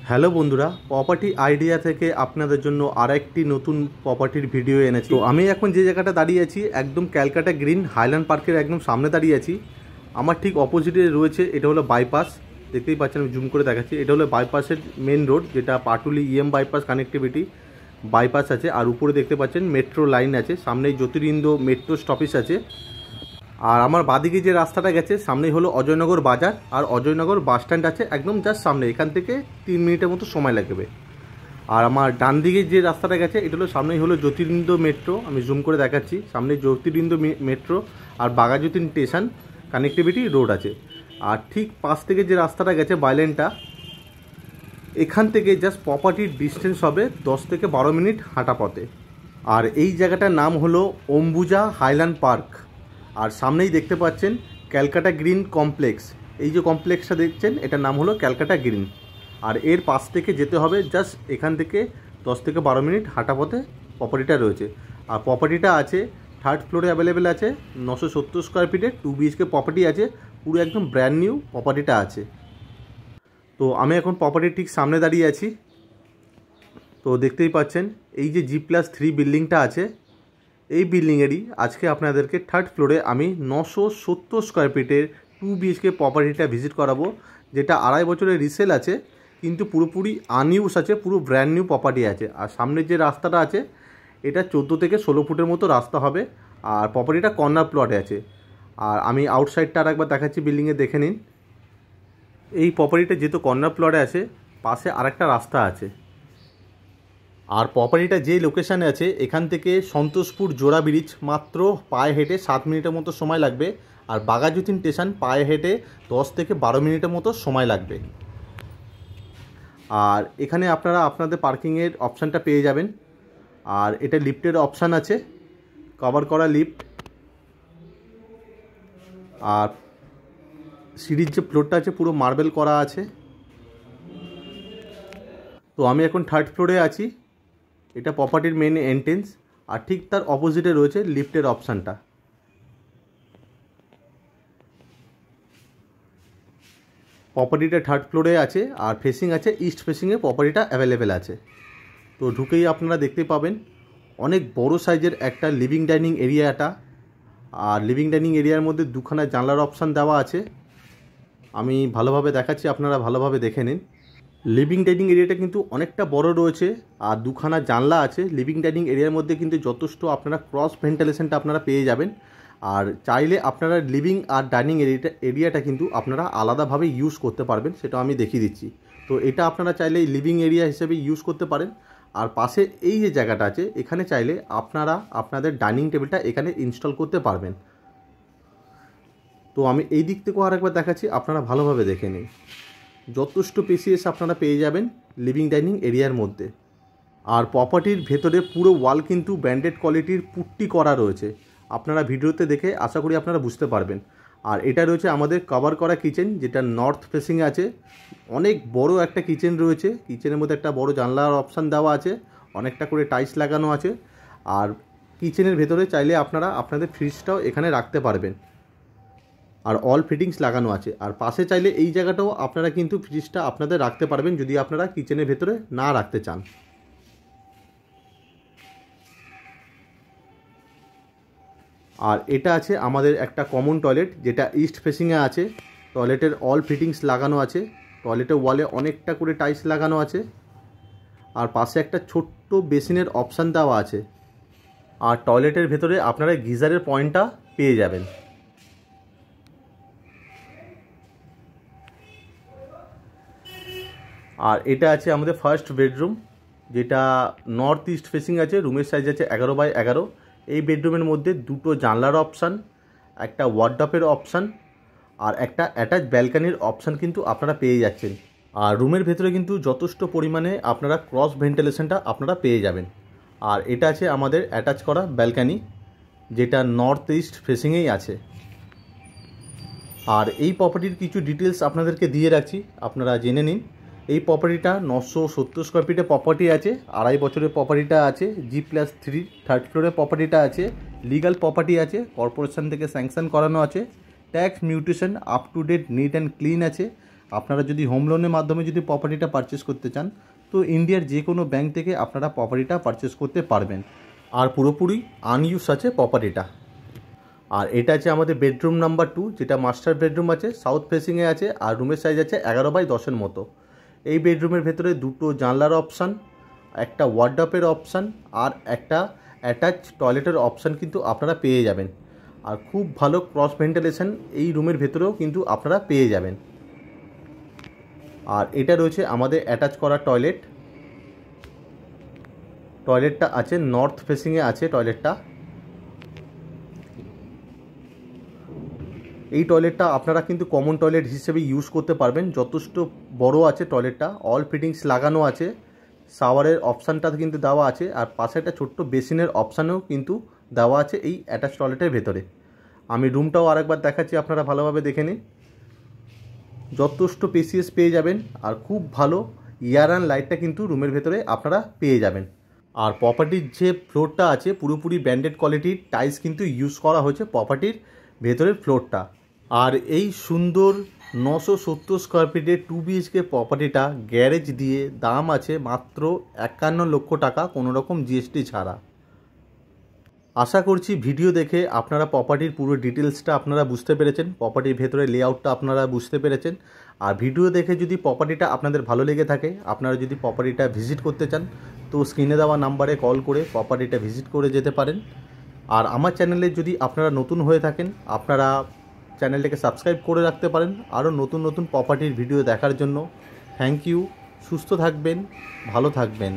Hello বন্ধুরা, property idea থেকে আপনাদের জন্য আরেকটি নতুন প্রপার্টির ভিডিও এনেছি। তো আমি এখন যে জায়গাটা দাঁড়িয়ে আছি একদম ক্যালকাটা গ্রিন হাইল্যান্ড পার্কের একদম সামনে দাঁড়িয়ে আছি। আমার ঠিক অপোজিটে রয়েছে, এটা হলো বাইপাস। দেখতেই পাচ্ছেন, আমি জুম করে দেখাচ্ছি। এটা হলো বাইপাসের মেন রোড, যেটা পাটুলি বাইপাস কানেক্টিভিটি বাইপাস আছে। আর উপরে দেখতে পাচ্ছেন মেট্রো লাইন আছে, সামনেই জ্যোতিরিন্দ্র মেট্রো স্টপেজ আছে। আর আমার বাদিকে যে রাস্তাটা গেছে সামনেই হলো অজয়নগর বাজার, আর অজয়নগর বাস স্ট্যান্ড আছে একদম জাস্ট সামনে। এখান থেকে 3 মিনিটের মতো সময় লাগবে। আর আমার ডান দিকে যে রাস্তাটা গেছে এটা হলো সামনেই হলো জ্যোতিরিন্দ্র মেট্রো। আমি জুম করে দেখাচ্ছি, সামনে জ্যোতিরিন্দ্র মেট্রো আর বাঘাযতীন স্টেশন কানেক্টিভিটি রোড আছে। আর ঠিক পাশ থেকে যে রাস্তাটা গেছে বাইলেনটা, এখান থেকে জাস্ট প্রপার্টির ডিস্টেন্স হবে 10 থেকে 12 মিনিট হাঁটা পথে। আর এই জায়গাটার নাম হলো অম্বুজা হাইল্যান্ড পার্ক। আর সামনেই দেখতে পাচ্ছেন ক্যালকাটা গ্রিন কমপ্লেক্স। এই যে কমপ্লেক্সটা দেখছেন এটার নাম হলো ক্যালকাটা গ্রিন। আর এর পাশ থেকে যেতে হবে জাস্ট এখান থেকে 10 থেকে 12 মিনিট হাঁটা পথে প্রপার্টিটা রয়েছে। আর প্রপার্টিটা আছে 3rd ফ্লোরে অ্যাভেলেবেল আছে, 970 স্কোয়ার ফিটে 2 BHK প্রপার্টি আছে, পুরো একদম ব্র্যান্ড নিউ প্রপার্টিটা আছে। তো আমি এখন প্রপার্টির ঠিক সামনে দাঁড়িয়ে আছি। তো দেখতেই পাচ্ছেন এই যে G+3 বিল্ডিংটা আছে, এই বিল্ডিংয়েরই আজকে আপনাদেরকে 3rd ফ্লোরে আমি 970 স্কোয়ার ফিটের 2 BHK প্রপার্টিটা ভিজিট করাবো, যেটা 2.5 বছরের রিসেল আছে, কিন্তু পুরোপুরি আনইউজ আছে, পুরো ব্র্যান্ড নিউ প্রপার্টি আছে। আর সামনের যে রাস্তাটা আছে এটা 14 থেকে 16 ফুটের মতো রাস্তা হবে। আর প্রপার্টিটা কর্নার প্লটে আছে। আর আমি আউটসাইডটা আর একবার দেখাচ্ছি, বিল্ডিংয়ে দেখে নিন। এই প্রপার্টিটা যেহেতু কর্নার প্লটে আছে, পাশে আরেকটা রাস্তা আছে। আর প্রপার্টিটা যে লোকেশানে আছে এখান থেকে সন্তোষপুর জোড়া ব্রিজ মাত্র পায়ে হেঁটে 7 মিনিটের মতো সময় লাগবে। আর বাঘাযতীন স্টেশন পায়ে হেঁটে 10 থেকে 12 মিনিটের মতো সময় লাগবে। আর এখানে আপনারা আপনাদের পার্কিংয়ের অপশানটা পেয়ে যাবেন। আর এটা লিফটের অপশান আছে, কভার করা লিফট। আর সিঁড়ির যে ফ্লোরটা আছে পুরো মার্বেল করা আছে। তো আমি এখন 3rd ফ্লোরে আছি। এটা প্রপার্টির মেন এন্ট্রেন্স, আর ঠিক তার অপোজিটে রয়েছে লিফটের অপশানটা। প্রপার্টিটা 3rd ফ্লোরে আছে, আর ফেসিং আছে ইস্ট ফেসিংয়ে প্রপার্টিটা অ্যাভেলেবেল আছে। তো ঢুকেই আপনারা দেখতে পাবেন অনেক বড় সাইজের একটা লিভিং ডাইনিং এরিয়াটা। আর লিভিং ডাইনিং এরিয়ার মধ্যে 2খানা জানলার অপশান দেওয়া আছে। আমি ভালোভাবে দেখাচ্ছি, আপনারা ভালোভাবে দেখে নিন। লিভিং ডাইনিং এরিয়াটা কিন্তু অনেকটা বড় রয়েছে, আর 2খানা জানলা আছে। লিভিং ডাইনিং এরিয়ার মধ্যে কিন্তু যথেষ্ট আপনারা ক্রস ভেন্টিলেশনটা আপনারা পেয়ে যাবেন। আর চাইলে আপনারা লিভিং আর ডাইনিং এরিয়াটা কিন্তু আপনারা আলাদাভাবে ইউজ করতে পারবেন, সেটা আমি দেখিয়ে দিচ্ছি। তো এটা আপনারা চাইলে লিভিং এরিয়া হিসেবে ইউজ করতে পারেন। আর পাশে এই যে জায়গাটা আছে এখানে চাইলে আপনারা আপনাদের ডাইনিং টেবিলটা এখানে ইনস্টল করতে পারবেন। তো আমি এই দিক থেকেও আরেকবার দেখাচ্ছি, আপনারা ভালোভাবে দেখে নিন। যথেষ্ট স্পেসিয়াস আপনারা পেয়ে যাবেন লিভিং ডাইনিং এরিয়ার মধ্যে। আর প্রপার্টির ভেতরে পুরো ওয়াল কিন্তু ব্র্যান্ডেড কোয়ালিটির পুট্টি করা রয়েছে। আপনারা ভিডিওতে দেখে আশা করি আপনারা বুঝতে পারবেন। আর এটা রয়েছে আমাদের কভার করা কিচেন, যেটা নর্থ ফেসিংয়ে আছে। অনেক বড় একটা কিচেন রয়েছে, কিচেনের মধ্যে একটা বড় জানলার অপশান দেওয়া আছে, অনেকটা করে টাইলস লাগানো আছে। আর কিচেনের ভেতরে চাইলে আপনারা আপনাদের ফ্রিজটাও এখানে রাখতে পারবেন, আর অল ফিটিংস লাগানো আছে। আর পাশে চাইলে এই জায়গাটাও আপনারা কিন্তু ফ্রিজটা আপনাদের রাখতে পারবেন যদি আপনারা কিচেনের ভেতরে না রাখতে চান। আর এটা আছে আমাদের একটা কমন টয়লেট, যেটা ইস্ট ফেসিংয়ে আছে। টয়লেটের অল ফিটিংস লাগানো আছে, টয়লেটের ওয়ালে অনেকটা করে টাইলস লাগানো আছে। আর পাশে একটা ছোট্ট বেসিনের অপশান দেওয়া আছে। আর টয়লেটের ভেতরে আপনারা গিজারের পয়েন্টটা পেয়ে যাবেন। আর এটা আছে আমাদের ফার্স্ট বেডরুম, যেটা নর্থ ইস্ট ফেসিং আছে। রুমের সাইজ আছে 11x11। এই বেডরুমের মধ্যে 2টো জানলার অপশান, একটা ওয়ার্ডরোবের অপশান, আর একটা অ্যাটাচ ব্যালকানির অপশান কিন্তু আপনারা পেয়ে যাচ্ছেন। আর রুমের ভেতরে কিন্তু যথেষ্ট পরিমাণে আপনারা ক্রস ভেন্টিলেশনটা আপনারা পেয়ে যাবেন। আর এটা আছে আমাদের অ্যাটাচ করা ব্যালকানি, যেটা নর্থ ইস্ট ফেসিংয়েই আছে। আর এই প্রপার্টির কিছু ডিটেলস আপনাদেরকে দিয়ে রাখছি, আপনারা জেনে নিন। এই প্রপার্টিটা 970 স্কোয়ার ফিটে প্রপার্টি আছে, 2.5 বছরের প্রপার্টিটা আছে। G+3 3rd ফ্লোরে প্রপার্টিটা আছে, লিগাল প্রপার্টি আছে, কর্পোরেশন থেকে স্যাংশন করানো আছে, tax mutation up to date neat and clean আছে। আপনারা যদি হোম লোনের মাধ্যমে যদি প্রপার্টিটা পারচেস করতে চান তো ইন্ডিয়ার যে কোনো ব্যাংক থেকে আপনারা প্রপার্টিটা পারচেস করতে পারবেন। আর পুরোপুরি আনইউজ আছে প্রপার্টিটা। আর এটা আছে আমাদের বেডরুম নাম্বার 2, যেটা মাস্টার বেডরুম আছে, সাউথ ফেসিংয়ে আছে, আর রুমের সাইজ আছে 11x10 মতো। এই বেডরুমের ভেতরে দুটো জানলার অপশান, একটা ওয়ার্ডরোবের অপশান আর একটা অ্যাটাচ টয়লেটের অপশান কিন্তু আপনারা পেয়ে যাবেন। আর খুব ভালো ক্রস ভেন্টিলেশন এই রুমের ভেতরেও কিন্তু আপনারা পেয়ে যাবেন। আর এটা রয়েছে আমাদের অ্যাটাচ করা টয়লেট। টয়লেটটা আছে নর্থ ফেসিংয়ে আছে টয়লেটটা। এই টয়লেটটা আপনারা কিন্তু কমন টয়লেট হিসেবে ইউজ করতে পারবেন, যথেষ্ট বড় আছে টয়লেটটা, অল ফিটিংস লাগানো আছে, শাওয়ারের অপশানটা কিন্তু দেওয়া আছে, আর পাশে একটা ছোট্ট বেসিনের অপশানেও কিন্তু দেওয়া আছে এই অ্যাটাচ টয়লেটের ভেতরে। আমি রুমটাও আরেকবার দেখাচ্ছি, আপনারা ভালোভাবে দেখে নিন। যথেষ্ট স্পেসিয়াস পেয়ে যাবেন, আর খুব ভালো এয়ার অ্যান্ড লাইটটা কিন্তু রুমের ভেতরে আপনারা পেয়ে যাবেন। আর প্রপার্টির যে ফ্লোরটা আছে পুরোপুরি ব্র্যান্ডেড কোয়ালিটির টাইলস কিন্তু ইউজ করা হয়েছে প্রপার্টির ভেতরের ফ্লোরটা। আর এই সুন্দর 970 স্কোয়ার ফিটের 2 BHK প্রপার্টিটা গ্যারেজ দিয়ে দাম আছে মাত্র 51 লক্ষ টাকা, কোনো রকম জিএসটি ছাড়া। আশা করছি ভিডিও দেখে আপনারা প্রপার্টির পুরো ডিটেলসটা আপনারা বুঝতে পেরেছেন, প্রপার্টির ভেতরে লেআউটটা আপনারা বুঝতে পেরেছেন। আর ভিডিও দেখে যদি প্রপার্টিটা আপনাদের ভালো লেগে থাকে, আপনারা যদি প্রপার্টিটা ভিজিট করতে চান তো স্ক্রিনে দেওয়া নাম্বারে কল করে প্রপার্টিটা ভিজিট করে যেতে পারেন। আর আমার চ্যানেলে যদি আপনারা নতুন হয়ে থাকেন, আপনারা চ্যানেলটাকে সাবস্ক্রাইব করে রাখতে পারেন আরও নতুন নতুন প্রপার্টির ভিডিও দেখার জন্য। Thank you. সুস্থ থাকবেন, ভালো থাকবেন।